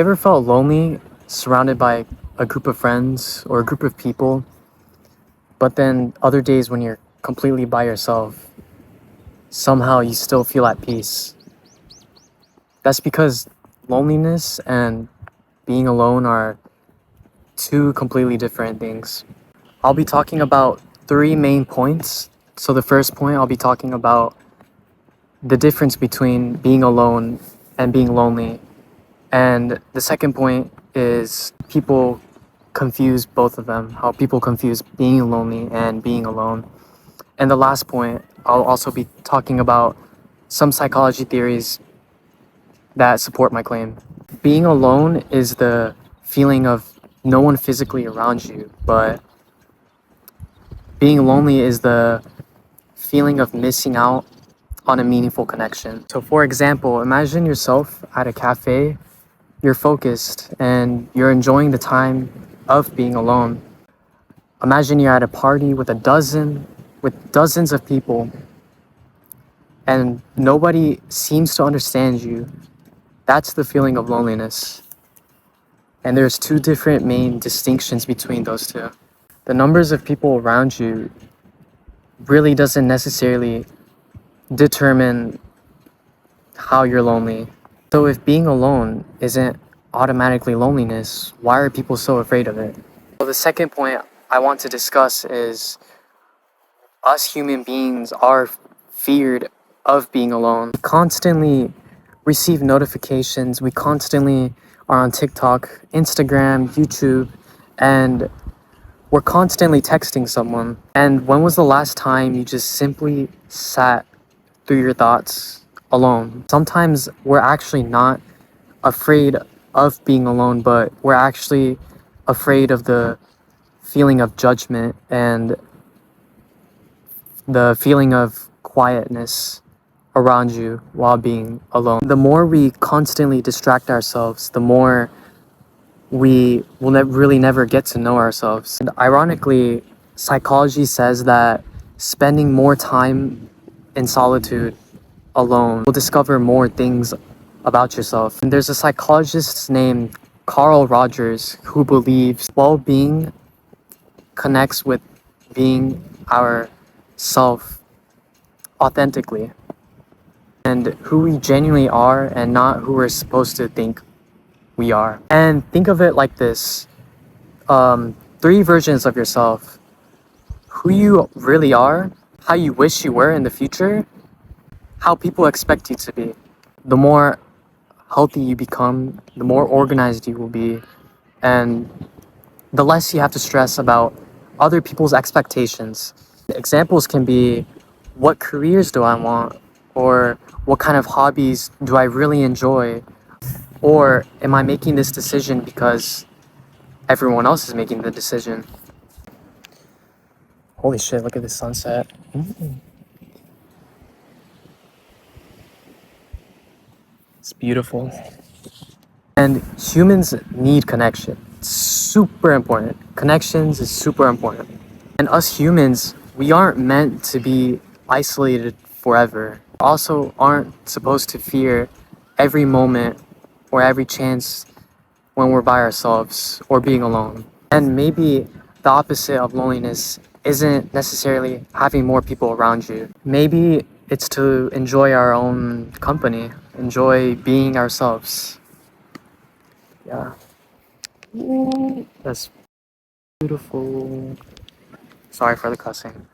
Ever felt lonely surrounded by a group of friends or a group of people, but then other days when you're completely by yourself, somehow you still feel at peace? That's because loneliness and being alone are two completely different things. I'll be talking about three main points. So, the first point, I'll be talking about the difference between being alone and being lonely. And the second point is people confuse both of them, how people confuse being lonely and being alone. And the last point, I'll also be talking about some psychology theories that support my claim. Being alone is the feeling of no one physically around you, but being lonely is the feeling of missing out on a meaningful connection. So, for example, imagine yourself at a cafe, you're focused and you're enjoying the time of being alone. Imagine you're at a party with with dozens of people, and nobody seems to understand you. That's the feeling of loneliness. And there's two different main distinctions between those two. The numbers of people around you really doesn't necessarily determine how you're lonely. So if being alone isn't automatically loneliness, why are people so afraid of it? Well, the second point I want to discuss is us human beings are feared of being alone. We constantly receive notifications, we constantly are on TikTok, Instagram, YouTube, and we're constantly texting someone. And when was the last time you just simply sat through your thoughts alone? Sometimes we're actually not afraid of being alone, but we're actually afraid of the feeling of judgment and the feeling of quietness around you while being alone. The more we constantly distract ourselves, the more we will really never get to know ourselves. And ironically, psychology says that spending more time in solitude alone will discover more things about yourself. And there's a psychologist named Carl Rogers who believes well-being connects with being our self authentically and who we genuinely are and not who we're supposed to think we are. And think of it like this, three versions of yourself: who you really are, how you wish you were in the future, how people expect you to be. The more healthy you become, the more organized you will be, and the less you have to stress about other people's expectations. Examples can be, what careers do I want? Or what kind of hobbies do I really enjoy? Or am I making this decision because everyone else is making the decision? Holy shit, look at this sunset. It's beautiful. And humans need connection. It's super important. Connections is super important. And us humans, we aren't meant to be isolated forever. Also aren't supposed to fear every moment or every chance when we're by ourselves or being alone. And maybe the opposite of loneliness isn't necessarily having more people around you. Maybe it's to enjoy our own company, enjoy being ourselves. Yeah. Ooh, that's beautiful. Sorry for the cussing.